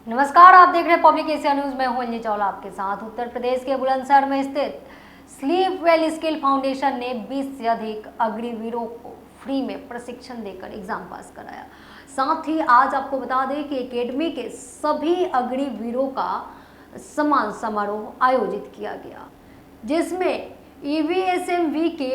नमस्कार, आप देख रहे हैं पब्लिक एशिया न्यूज। मैं हूं अंजलि चावला आपके साथ। उत्तर प्रदेश के बुलंदशहर में स्थित स्लीप वेल स्किल फाउंडेशन ने 20 से अधिक अग्निवीरों को फ्री में प्रशिक्षण देकर एग्जाम पास कराया। साथ ही आज आपको बता दें कि एकेडमी के सभी अग्निवीरों का सम्मान समारोह आयोजित किया गया, जिसमें EVSMV के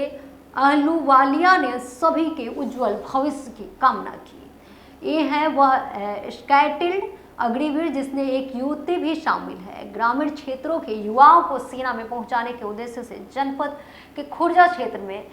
अहलूवालिया ने सभी के उज्जवल भविष्य की कामना की। ये है वह स्काइटिल्ड अग्निवीर जिसने एक युवती भी शामिल है। ग्रामीण क्षेत्रों के युवाओं को सेना में पहुंचाने के उद्देश्य से जनपद के खुर्जा क्षेत्र में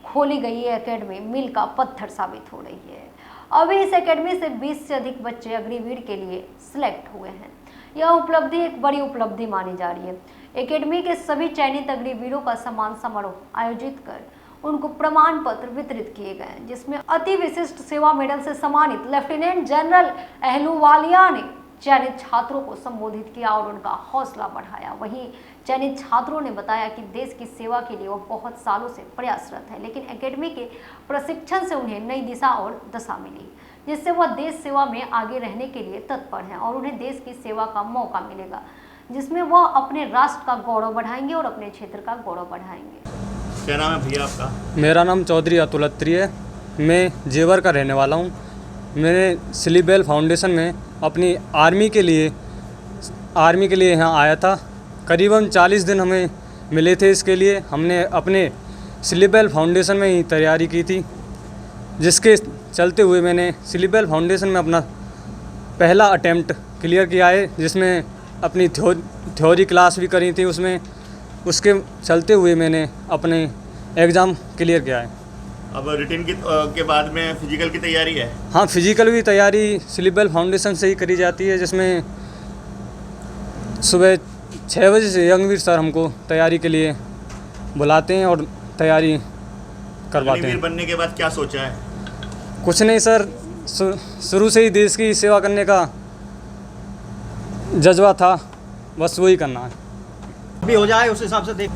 खोली गई ये एकेडमी मील का पत्थर साबित हो रही है। अभी इस एकेडमी से 20 से अधिक बच्चे अग्निवीर के लिए सिलेक्ट हुए हैं। यह उपलब्धि एक बड़ी उपलब्धि मानी जा रही है। एकेडमी के सभी चयनित अग्निवीरों का सम्मान समारोह आयोजित कर उनको प्रमाण पत्र वितरित किए गए, जिसमें अति विशिष्ट सेवा मेडल से सम्मानित लेफ्टिनेंट जनरल अहलूवालिया ने चयनित छात्रों को संबोधित किया और उनका हौसला बढ़ाया। वहीं चयनित छात्रों ने बताया कि देश की सेवा के लिए वह बहुत सालों से प्रयासरत है, लेकिन एकेडमी के प्रशिक्षण से उन्हें नई दिशा और दशा मिली, जिससे वह देश सेवा में आगे रहने के लिए तत्पर हैं और उन्हें देश की सेवा का मौका मिलेगा, जिसमें वह अपने राष्ट्र का गौरव बढ़ाएंगे और अपने क्षेत्र का गौरव बढ़ाएंगे। क्या नाम है भैया आपका? मेरा नाम चौधरी अतुल अत्री है। मैं जेवर का रहने वाला हूँ। मैंने स्लीप वेल फाउंडेशन में अपनी आर्मी के लिए यहाँ आया था। करीबन 40 दिन हमें मिले थे इसके लिए। हमने अपने स्लीप वेल फाउंडेशन में ही तैयारी की थी, जिसके चलते हुए मैंने स्लीप वेल फाउंडेशन में अपना पहला अटेम्प्ट क्लियर किया है, जिसमें अपनी थ्योरी क्लास भी करी थी। उसके चलते हुए मैंने अपने एग्ज़ाम क्लियर किया है। अब रिटन के बाद में फिजिकल की तैयारी है? हाँ, फिजिकल की तैयारी स्लीप वेल फाउंडेशन से ही करी जाती है, जिसमें सुबह 6 बजे से यंगवीर सर हमको तैयारी के लिए बुलाते हैं और तैयारी करवाते हैं। बनने के बाद क्या सोचा है? कुछ नहीं सर, शुरू से ही देश की सेवा करने का जज्बा था, बस वही करना है। भी हो जाए उस हिसाब से देख।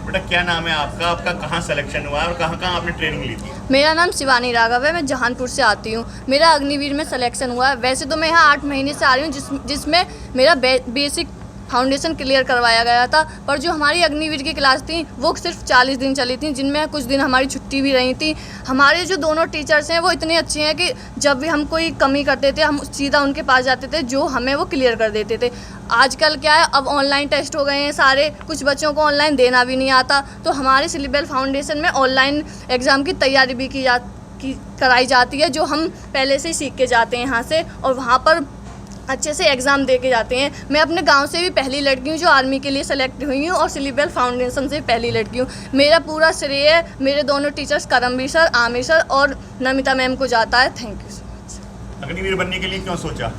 बेटा क्या नाम है आपका? आपका कहाँ सिलेक्शन हुआ है और कहाँ आपने ट्रेनिंग ली थी? मेरा नाम शिवानी राघव है। मैं जहानपुर से आती हूँ। मेरा अग्निवीर में सिलेक्शन हुआ है। वैसे तो मैं यहाँ 8 महीने से आ रही हूँ, जिसमें मेरा बेसिक फाउंडेशन क्लियर करवाया गया था, पर जो हमारी अग्निवीर की क्लास थी वो सिर्फ 40 दिन चली थी, जिनमें कुछ दिन हमारी छुट्टी भी रही थी। हमारे जो दोनों टीचर्स हैं वो इतने अच्छे हैं कि जब भी हम कोई कमी करते थे हम सीधा उनके पास जाते थे, जो हमें वो क्लियर कर देते थे। आजकल क्या है, अब ऑनलाइन टेस्ट हो गए हैं सारे, कुछ बच्चों को ऑनलाइन देना भी नहीं आता, तो हमारे स्लीप वेल फाउंडेशन में ऑनलाइन एग्ज़ाम की तैयारी भी कराई जाती है, जो हम पहले से ही सीख के जाते हैं यहाँ से और वहाँ पर अच्छे से एग्ज़ाम दे के जाते हैं। मैं अपने गांव से भी पहली लड़की हूँ जो आर्मी के लिए सेलेक्ट हुई हूँ और स्लीप वेल फाउंडेशन से पहली लड़की हूँ। मेरा पूरा श्रेय मेरे दोनों teachers Karamveer sir, Aamir sir और नमिता मैम को जाता है। Thank you so much. Agniveer बनने के लिए क्यों सोचा?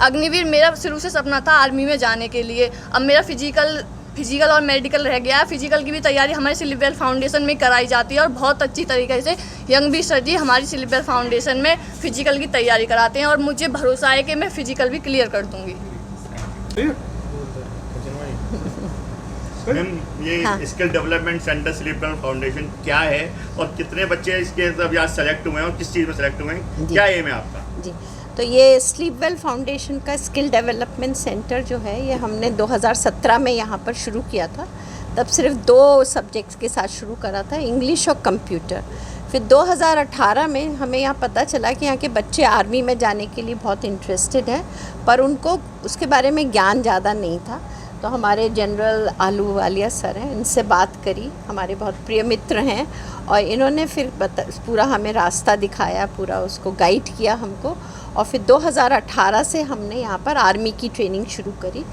अग्निवीर मेरा शुरू से सपना था आर्मी में जाने के लिए। अब मेरा फिजिकल और मेडिकल रह गया है। फिजिकल की भी तैयारी हमारे स्लीप वेल फाउंडेशन में कराई जाती है और बहुत अच्छी तरीके से यंगवीर सर जी हमारी स्लीप वेल फाउंडेशन में फिजिकल की तैयारी कराते हैं और मुझे भरोसा है कि मैं फिजिकल भी क्लियर कर दूंगी। मैम, ये skill development centre sleep well foundation क्या है और कितने बच्चे इसके यहाँ सेलेक्ट हुए हैं और किस चीज़ में सेलेक्ट हुए हैं? क्या एम है आपका? जी, तो ये स्लीप वेल फाउंडेशन का स्किल डेवलपमेंट सेंटर जो है ये हमने 2017 में यहाँ पर शुरू किया था। तब सिर्फ 2 सब्जेक्ट्स के साथ शुरू करा था, इंग्लिश और कंप्यूटर। फिर 2018 में हमें यहाँ पता चला कि यहाँ के बच्चे आर्मी में जाने के लिए बहुत इंटरेस्टेड हैं, पर उनको उसके बारे में ज्ञान ज़्यादा नहीं था। तो हमारे जनरल अहलूवालिया सर हैं, इनसे बात करी, हमारे बहुत प्रिय मित्र हैं, और इन्होंने फिर पूरा हमें रास्ता दिखाया, पूरा उसको गाइड किया हमको। और फिर 2018 से हमने यहाँ पर आर्मी की ट्रेनिंग शुरू करी।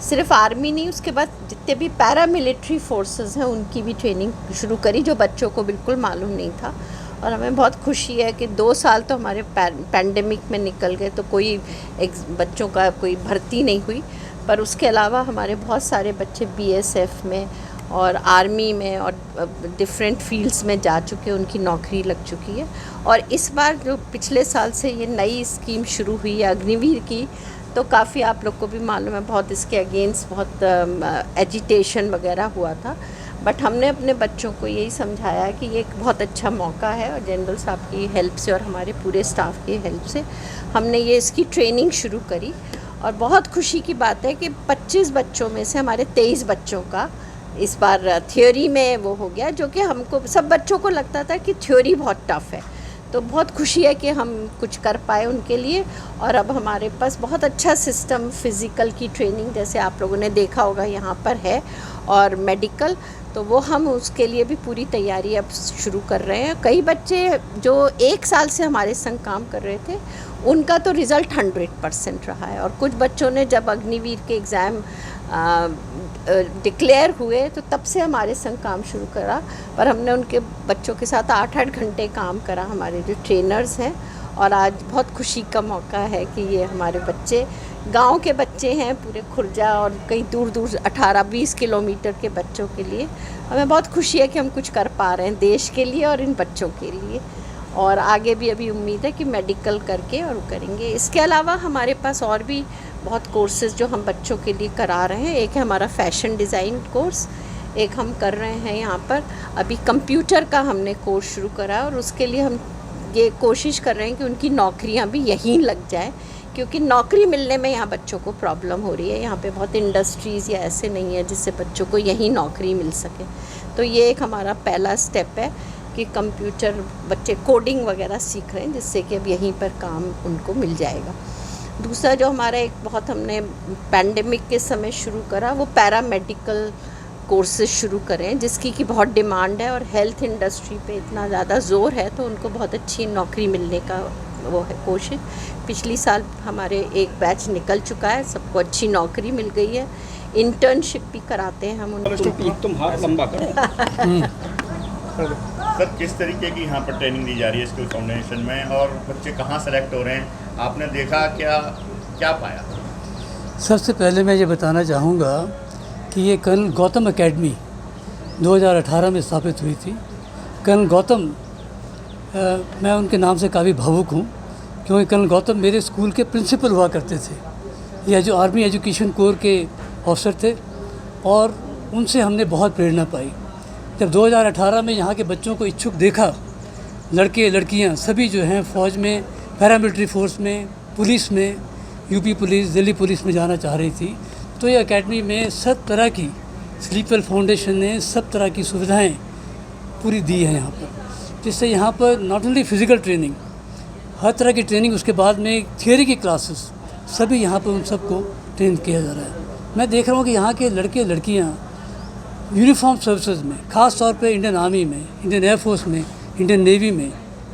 सिर्फ आर्मी नहीं, उसके बाद जितने भी पैरामिलिट्री फोर्सेस हैं उनकी भी ट्रेनिंग शुरू करी, जो बच्चों को बिल्कुल मालूम नहीं था। और हमें बहुत खुशी है कि 2 साल तो हमारे पैंडेमिक में निकल गए, तो कोई बच्चों का कोई भर्ती नहीं हुई, पर उसके अलावा हमारे बहुत सारे बच्चे BSF में और आर्मी में और डिफरेंट फील्ड्स में जा चुके हैं, उनकी नौकरी लग चुकी है। और इस बार जो पिछले साल से ये नई स्कीम शुरू हुई है अग्निवीर की, तो काफ़ी आप लोग को भी मालूम है बहुत इसके अगेंस्ट बहुत एजिटेशन वगैरह हुआ था, बट हमने अपने बच्चों को यही समझाया कि ये एक बहुत अच्छा मौका है और जनरल साहब की हेल्प से और हमारे पूरे स्टाफ की हेल्प से हमने ये इसकी ट्रेनिंग शुरू करी। और बहुत खुशी की बात है कि 25 बच्चों में से हमारे 23 बच्चों का इस बार थ्योरी में वो हो गया, जो कि हमको सब बच्चों को लगता था कि थ्योरी बहुत टफ़ है। तो बहुत खुशी है कि हम कुछ कर पाए उनके लिए। और अब हमारे पास बहुत अच्छा सिस्टम फ़िज़िकल की ट्रेनिंग जैसे आप लोगों ने देखा होगा यहाँ पर है, और मेडिकल, तो वो हम उसके लिए भी पूरी तैयारी अब शुरू कर रहे हैं। कई बच्चे जो 1 साल से हमारे संग काम कर रहे थे उनका तो रिज़ल्ट 100% रहा है, और कुछ बच्चों ने जब अग्निवीर के एग्ज़ाम डिक्लेयर हुए तो तब से हमारे संग काम शुरू करा। पर हमने उनके बच्चों के साथ 8-8 घंटे काम करा, हमारे जो ट्रेनर्स हैं। और आज बहुत खुशी का मौका है कि ये हमारे बच्चे गांव के बच्चे हैं, पूरे खुर्जा और कई दूर दूर 18-20 किलोमीटर के बच्चों के लिए हमें बहुत खुशी है कि हम कुछ कर पा रहे हैं देश के लिए और इन बच्चों के लिए। और आगे भी अभी उम्मीद है कि मेडिकल करके और करेंगे। इसके अलावा हमारे पास और भी बहुत कोर्सेज़ जो हम बच्चों के लिए करा रहे हैं। एक है हमारा फैशन डिज़ाइन कोर्स, एक हम कर रहे हैं यहाँ पर अभी कंप्यूटर का हमने कोर्स शुरू करा, और उसके लिए हम ये कोशिश कर रहे हैं कि उनकी नौकरियाँ भी यहीं लग जाएं, क्योंकि नौकरी मिलने में यहाँ बच्चों को प्रॉब्लम हो रही है। यहाँ पे बहुत इंडस्ट्रीज़ या ऐसे नहीं है जिससे बच्चों को यहीं नौकरी मिल सके। तो ये एक हमारा पहला स्टेप है कि कंप्यूटर बच्चे कोडिंग वगैरह सीख रहे हैं, जिससे कि अब यहीं पर काम उनको मिल जाएगा। दूसरा जो हमारा एक बहुत हमने पैंडेमिक के समय शुरू करा, वो पैरामेडिकल कोर्सेज शुरू करें, जिसकी कि बहुत डिमांड है और हेल्थ इंडस्ट्री पे इतना ज़्यादा ज़ोर है, तो उनको बहुत अच्छी नौकरी मिलने का वो है कोशिश। पिछली साल हमारे एक बैच निकल चुका है, सबको अच्छी नौकरी मिल गई है। इंटर्नशिप भी कराते हैं हम उनको। तुम हाथ लंबा करो। सर, किस तरीके की यहाँ पर ट्रेनिंग दी जा रही है स्किल फाउंडेशन में, और बच्चे कहाँ सेलेक्ट हो रहे हैं, आपने देखा क्या पाया? सबसे पहले मैं ये बताना चाहूँगा कि ये कर्नल गौतम एकेडमी 2018 में स्थापित हुई थी। कर्नल गौतम, मैं उनके नाम से काफ़ी भावुक हूँ, क्योंकि कर्नल गौतम मेरे स्कूल के प्रिंसिपल हुआ करते थे। यह जो आर्मी एजुकेशन कोर के ऑफिसर थे, और उनसे हमने बहुत प्रेरणा पाई। जब 2018 में यहाँ के बच्चों को इच्छुक देखा, लड़के लड़कियाँ सभी जो हैं फ़ौज में, पैरामिलिट्री फोर्स में, पुलिस में, यूपी पुलिस, दिल्ली पुलिस में जाना चाह रही थी, तो ये एकेडमी में सब तरह की, स्लीपवेल फाउंडेशन ने सब तरह की सुविधाएं पूरी दी हैं यहाँ पर, जिससे यहाँ पर नॉट ओनली फिज़िकल ट्रेनिंग, हर तरह की ट्रेनिंग, उसके बाद में थियोरी की क्लासेस सभी यहाँ पर उन सबको ट्रेन किया जा रहा है। मैं देख रहा हूँ कि यहाँ के लड़के लड़कियाँ यूनिफॉर्म सर्विसेज में, ख़ास तौर पे इंडियन आर्मी में, इंडियन एयरफोर्स में, इंडियन नेवी में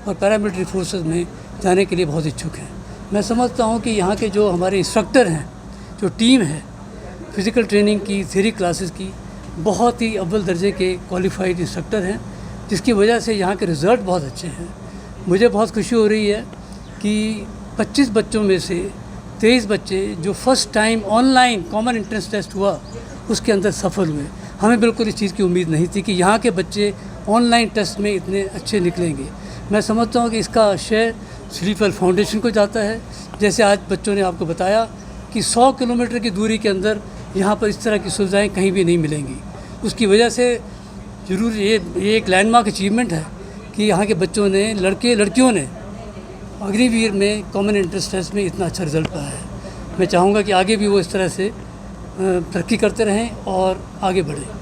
और पैरामिलिट्री फोर्सेस में जाने के लिए बहुत इच्छुक हैं। मैं समझता हूँ कि यहाँ के जो हमारे इंस्ट्रक्टर हैं, जो टीम है फ़िज़िकल ट्रेनिंग की, थ्योरी क्लासेस की, बहुत ही अव्वल दर्जे के क्वालिफाइड इंस्ट्रक्टर हैं, जिसकी वजह से यहाँ के रिज़ल्ट बहुत अच्छे हैं। मुझे बहुत खुशी हो रही है कि 25 बच्चों में से 23 बच्चे जो first time online common entrance test हुआ उसके अंदर सफल हुए। हमें बिल्कुल इस चीज़ की उम्मीद नहीं थी कि यहाँ के बच्चे ऑनलाइन टेस्ट में इतने अच्छे निकलेंगे। मैं समझता हूँ कि इसका श्रेय स्लीपवेल फाउंडेशन को जाता है। जैसे आज बच्चों ने आपको बताया कि 100 किलोमीटर की दूरी के अंदर यहाँ पर इस तरह की सुविधाएं कहीं भी नहीं मिलेंगी। उसकी वजह से ज़रूर ये एक लैंडमार्क अचीवमेंट है कि यहाँ के बच्चों ने, लड़के लड़कियों ने अग्निवीर में कॉमन एंट्रेंस टेस्ट में इतना अच्छा रिज़ल्ट पाया है। मैं चाहूँगा कि आगे भी वो इस तरह से तरक्की करते रहें और आगे बढ़ें।